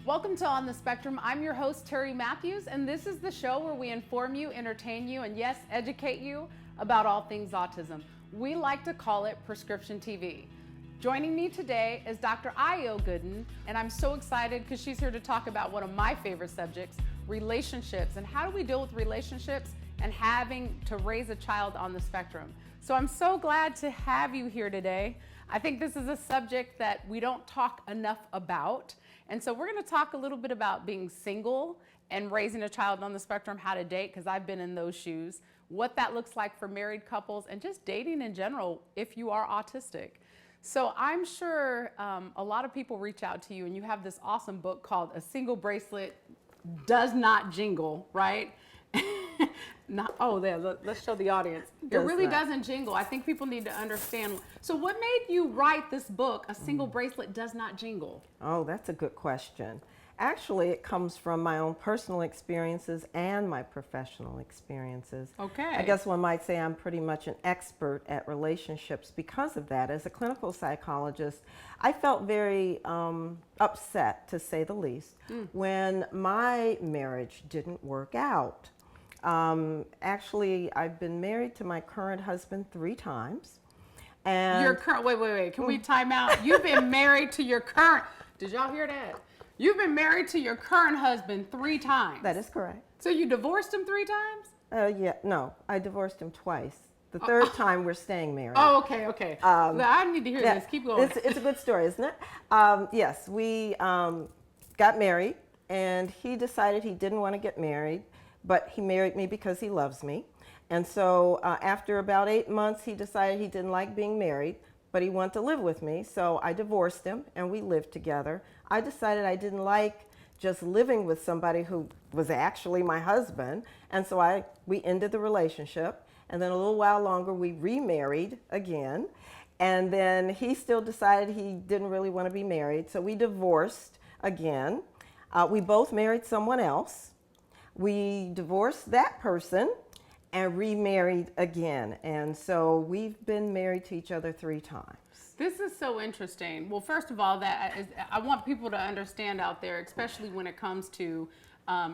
Welcome to On the Spectrum. I'm your host, Terri Matthews, and this is the show where we inform you, entertain you, and yes, educate you about all things autism. We like to call it prescription TV. Joining me today is Dr. Ayo Gooden, and I'm so excited because she's here to talk about one of my favorite subjects, relationships, and how do we deal with relationships and having to raise a child on the spectrum. So I'm so glad to have you here today. I think this is a subject that we don't talk enough about. And so we're going to talk a little bit about being single and raising a child on the spectrum, how to date, because I've been in those shoes, what that looks like for married couples, and just dating in general if you are autistic. So I'm sure a lot of people reach out to you, and you have this awesome book called A Single Bracelet Does Not Jingle, right? Let's show the audience. It really doesn't jingle. I think people need to understand. So what made you write this book, A Single Bracelet Does Not Jingle? Oh, that's a good question. Actually, it comes from my own personal experiences and my professional experiences. Okay. I guess one might say I'm pretty much an expert at relationships because of that. As a clinical psychologist, I felt very upset, to say the least, when my marriage didn't work out. Actually, I've been married to my current husband 3 times. And Your current, wait. Can we time out? You've been married to your current, did y'all hear that? You've been married to your current husband 3 times. That is correct. So you divorced him 3 times? No, I divorced him twice. The third time we're staying married. Oh, okay. I need to hear this. Keep going. It's a good story, isn't it? Yes, we got married, and he decided he didn't want to get married, but he married me because he loves me. And so after about 8 months, he decided he didn't like being married, but he wanted to live with me. So I divorced him, and we lived together. I decided I didn't like just living with somebody who was actually my husband, and so we ended the relationship. And then a little while longer, we remarried again. And then he still decided he didn't really want to be married, so we divorced again. We both married someone else. We divorced that person and remarried again. And so we've been married to each other 3 times. This is so interesting. Well, first of all, I want people to understand out there, especially when it comes to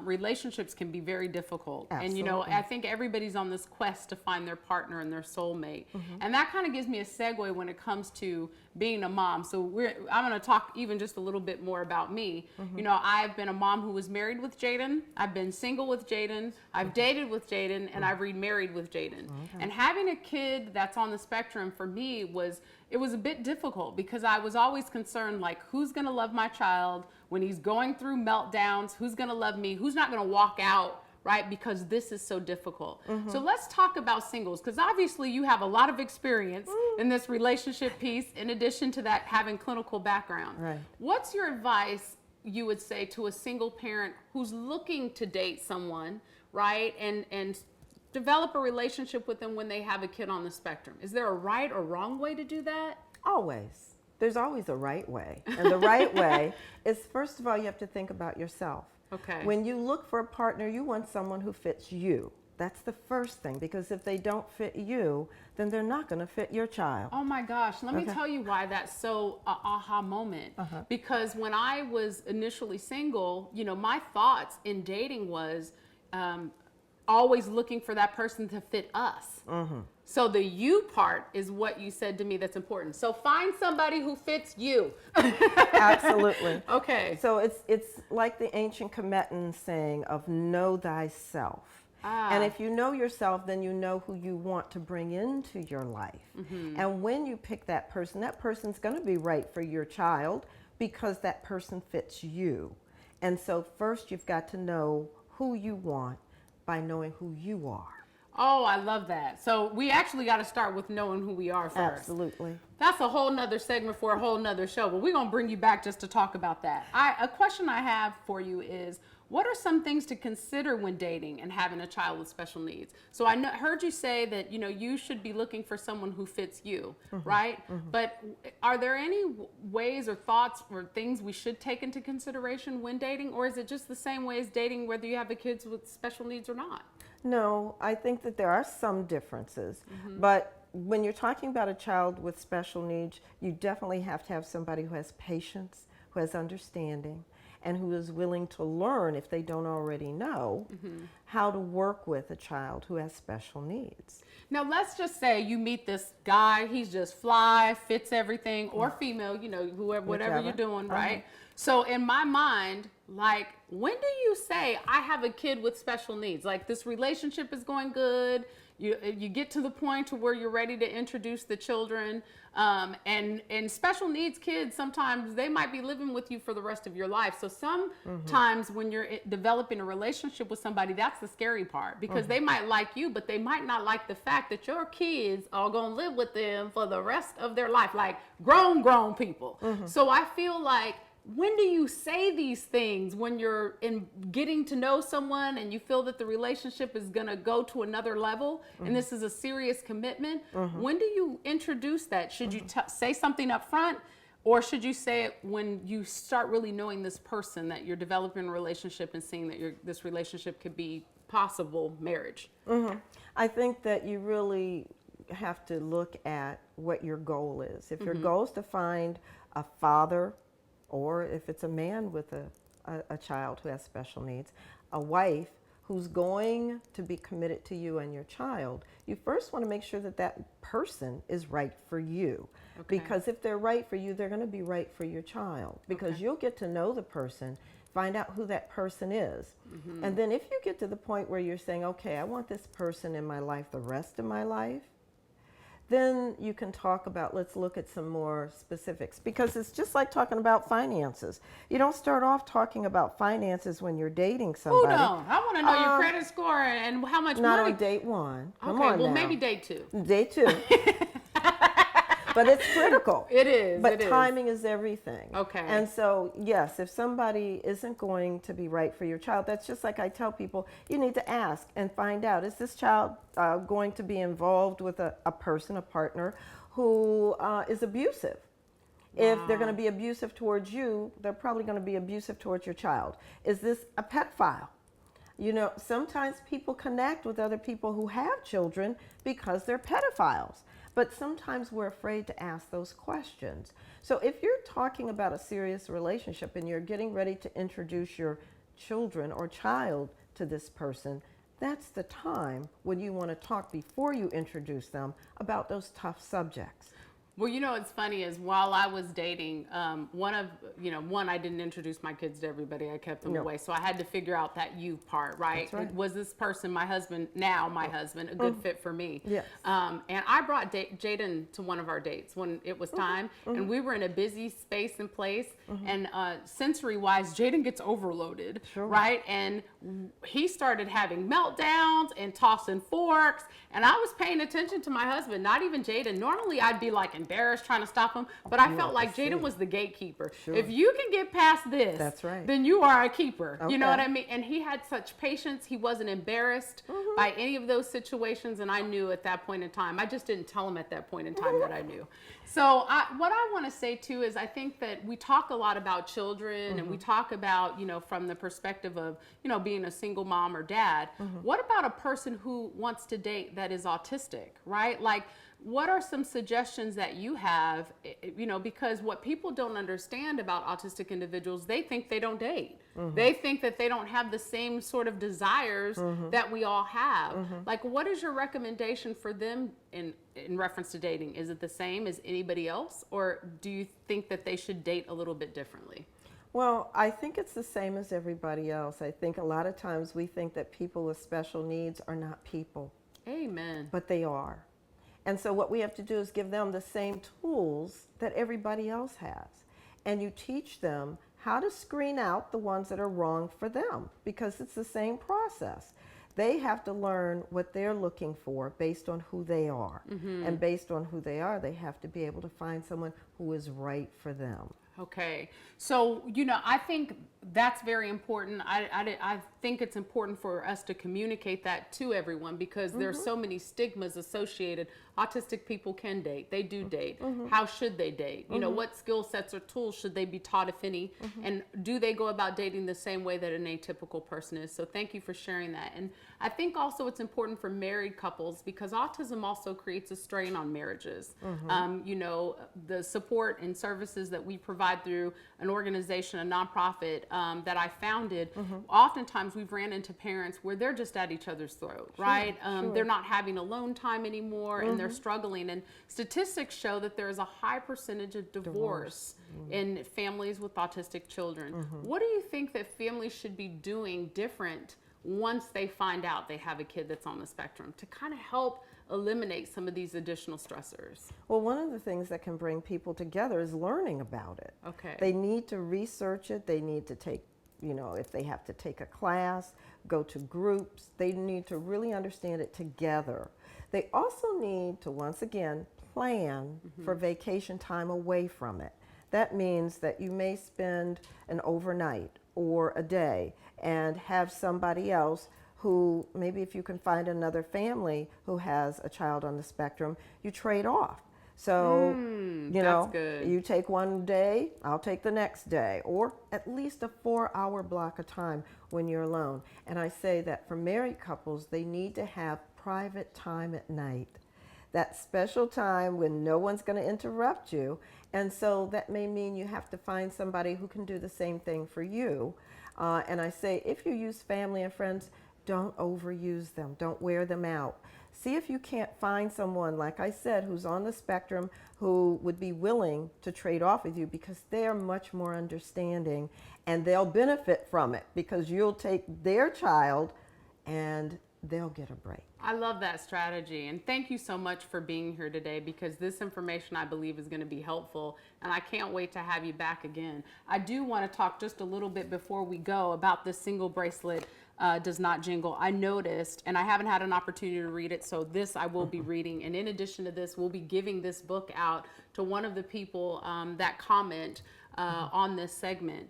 relationships can be very difficult. Absolutely. And I think everybody's on this quest to find their partner and their soulmate. And that kind of gives me a segue when it comes to being a mom. So I'm going to talk even just a little bit more about me. I've been a mom who was married with Jaden. I've been single with Jaden. I've dated with Jaden, and I've remarried with Jaden. And having a kid that's on the spectrum for me was a bit difficult because I was always concerned, like, who's going to love my child when he's going through meltdowns? Who's going to love me? Who's not going to walk out, right? Because this is so difficult. So let's talk about singles, because obviously you have a lot of experience in this relationship piece, in addition to that having clinical background. Right. What's your advice, you would say, to a single parent who's looking to date someone, right? And develop a relationship with them when they have a kid on the spectrum? Is there a right or wrong way to do that? Always. There's always a right way. And the right way is, first of all, you have to think about yourself. Okay. When you look for a partner, you want someone who fits you. That's the first thing, because if they don't fit you, then they're not going to fit your child. Oh my gosh, let me tell you why that's so aha moment. Because when I was initially single, my thoughts in dating was always looking for that person to fit us. So the you part is what you said to me that's important. So find somebody who fits you. Absolutely. Okay. So it's like the ancient Kemetan saying of know thyself. And if you know yourself, then you know who you want to bring into your life. And when you pick that person's going to be right for your child because that person fits you. And so first you've got to know who you want by knowing who you are. Oh, I love that. So we actually got to start with knowing who we are first. Absolutely. That's a whole nother segment for a whole nother show, but we're going to bring you back just to talk about that. A question I have for you is, what are some things to consider when dating and having a child with special needs? So I heard you say that, you should be looking for someone who fits you, right? But are there any ways or thoughts or things we should take into consideration when dating? Or is it just the same way as dating whether you have a kids with special needs or not? No, I think that there are some differences. But when you're talking about a child with special needs, you definitely have to have somebody who has patience, who has understanding, and who is willing to learn, if they don't already know, how to work with a child who has special needs. Now, let's just say you meet this guy, he's just fly, fits everything, or female, you know, whoever, whatever you're doing, right? So in my mind, like, when do you say, I have a kid with special needs? Like, this relationship is going good, you get to the point to where you're ready to introduce the children, and special needs kids, sometimes they might be living with you for the rest of your life. So sometimes when you're developing a relationship with somebody, that's the scary part, because they might like you, but they might not like the fact that your kids are going to live with them for the rest of their life, like grown people. So I feel like, when do you say these things when you're getting to know someone and you feel that the relationship is going to go to another level and this is a serious commitment? When do you introduce that? Should you say something up front, or should you say it when you start really knowing this person, that you're developing a relationship and seeing that this relationship could be possible marriage? I think that you really have to look at what your goal is. If your goal is to find a father, or if it's a man with a child who has special needs, a wife who's going to be committed to you and your child, you first want to make sure that that person is right for you. Because if they're right for you, they're going to be right for your child. Because you'll get to know the person, find out who that person is. And then if you get to the point where you're saying, okay, I want this person in my life the rest of my life, then you can talk about, let's look at some more specifics, because it's just like talking about finances. You don't start off talking about finances when you're dating somebody. Who don't? I want to know your credit score and how much not money. on date one. Come okay, on well, now. maybe date two. Date two. But it's critical. It is. But timing is everything. Okay. And so, yes, if somebody isn't going to be right for your child, that's just like I tell people, you need to ask and find out, is this child going to be involved with a person, a partner, who is abusive? If they're going to be abusive towards you, they're probably going to be abusive towards your child. Is this a pedophile? You know, sometimes people connect with other people who have children because they're pedophiles. But sometimes we're afraid to ask those questions. So if you're talking about a serious relationship and you're getting ready to introduce your children or child to this person, that's the time when you want to talk, before you introduce them, about those tough subjects. Well, you know, what's funny is, while I was dating, I didn't introduce my kids to everybody. I kept them away. So I had to figure out that you part, right? That's right. Was this person, my husband, a good fit for me? Yes. And I brought Jaden to one of our dates when it was time, and we were in a busy space and place, and sensory-wise, Jaden gets overloaded, right? And he started having meltdowns and tossing forks, and I was paying attention to my husband, not even Jaden. Normally, I'd be like embarrassed trying to stop him, but I felt like Jaden was the gatekeeper. If you can get past this, that's right, then you are a keeper. You know what I mean? And he had such patience. He wasn't embarrassed by any of those situations, and I knew at that point in time. I just didn't tell him at that point in time that I knew. So what I want to say too is, I think that we talk a lot about children, and we talk about, you know, from the perspective of, you know, being a single mom or dad. What about a person who wants to date that is autistic, right? Like, what are some suggestions that you have, you know, because what people don't understand about autistic individuals, they think they don't date. They think that they don't have the same sort of desires that we all have. Like, what is your recommendation for them in reference to dating? Is it the same as anybody else, or do you think that they should date a little bit differently? Well, I think it's the same as everybody else. I think a lot of times we think that people with special needs are not people. Amen. But they are. And so what we have to do is give them the same tools that everybody else has. And you teach them how to screen out the ones that are wrong for them, because it's the same process. They have to learn what they're looking for based on who they are. And based on who they are, they have to be able to find someone who is right for them. Okay. So, you know, I think that's very important. I think it's important for us to communicate that to everyone, because there's so many stigmas associated. Autistic people can date. They do date. How should they date? You know, what skill sets or tools should they be taught, if any? And do they go about dating the same way that an atypical person is? So thank you for sharing that. And I think also it's important for married couples, because autism also creates a strain on marriages. You know, the support and services that we provide certified through an organization, a nonprofit that I founded, oftentimes we've ran into parents where they're just at each other's throat, right? They're not having alone time anymore, and they're struggling. And statistics show that there is a high percentage of divorce in families with autistic children. What do you think that families should be doing different once they find out they have a kid that's on the spectrum to kind of help eliminate some of these additional stressors? Well, one of the things that can bring people together is learning about it. Okay. They need to research it. They need to take, if they have to take a class, go to groups, they need to really understand it together. They also need to, once again, plan for vacation time away from it. That means that you may spend an overnight or a day and have somebody else who, maybe if you can find another family who has a child on the spectrum, you trade off. So, that's good. You take one day, I'll take the next day, or at least a 4-hour block of time when you're alone. And I say that for married couples, they need to have private time at night. That special time when no one's going to interrupt you. And so that may mean you have to find somebody who can do the same thing for you. And I say, if you use family and friends, don't overuse them. Don't wear them out. See if you can't find someone, like I said, who's on the spectrum, who would be willing to trade off with you, because they're much more understanding and they'll benefit from it because you'll take their child and they'll get a break. I love that strategy, and thank you so much for being here today, because this information I believe is going to be helpful, and I can't wait to have you back again. I do want to talk just a little bit before we go about this single bracelet does not jingle. I noticed, and I haven't had an opportunity to read it, so this I will be reading, and in addition to this, we'll be giving this book out to one of the people that comment on this segment.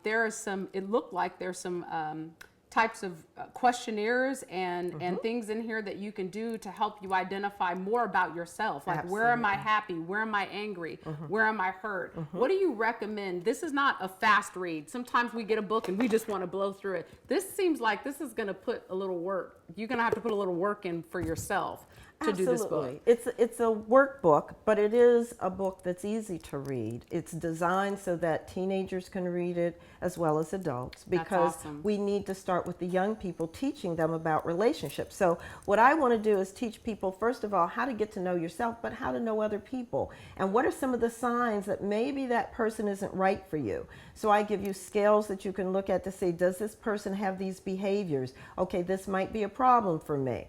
There are some, it looked like there's some types of questionnaires and things in here that you can do to help you identify more about yourself. Like, where am I happy? Where am I angry? Where am I hurt? What do you recommend? This is not a fast read. Sometimes we get a book and we just want to blow through it. This seems like this is going to put a little work. You're going to have to put a little work in for yourself to do this book. It's a workbook, but it is a book that's easy to read. It's designed so that teenagers can read it as well as adults, because we need to start with the young people, teaching them about relationships. So what I want to do is teach people, first of all, how to get to know yourself, but how to know other people. And what are some of the signs that maybe that person isn't right for you? So I give you scales that you can look at to say, does this person have these behaviors? Okay, this might be a problem for me.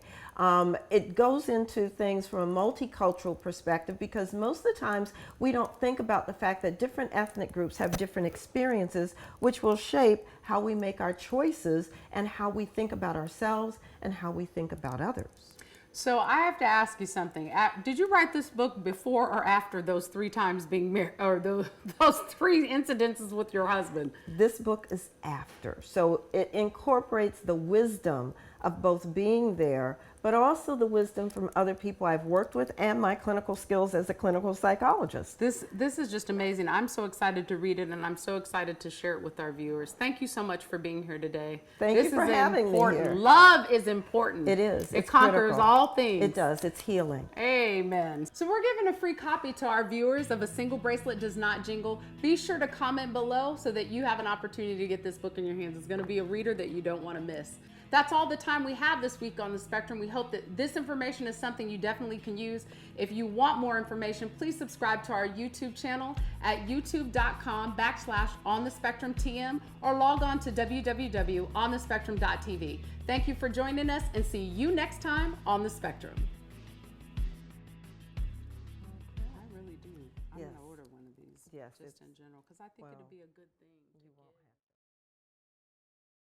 It goes into things from a multicultural perspective, because most of the times we don't think about the fact that different ethnic groups have different experiences, which will shape how we make our choices and how we think about ourselves and how we think about others. So I have to ask you something. Did you write this book before or after those 3 times being married, or those 3 incidences with your husband? This book is after. So it incorporates the wisdom of both being there, but also the wisdom from other people I've worked with and my clinical skills as a clinical psychologist. This is just amazing. I'm so excited to read it, and I'm so excited to share it with our viewers. Thank you so much for being here today. Thank you for having me here. Love is important. It is. It conquers all things. It does. It's healing. Amen. So we're giving a free copy to our viewers of A Single Bracelet Does Not Jingle. Be sure to comment below so that you have an opportunity to get this book in your hands. It's going to be a reader that you don't want to miss. That's all the time we have this week on The Spectrum. We hope that this information is something you definitely can use. If you want more information, please subscribe to our YouTube channel at youtube.com/onthespectrumtm, or log on to www.onthespectrum.tv. Thank you for joining us, and see you next time on The Spectrum. I really do. I'm going to order one of these, just in general, because I think it'll be a good thing.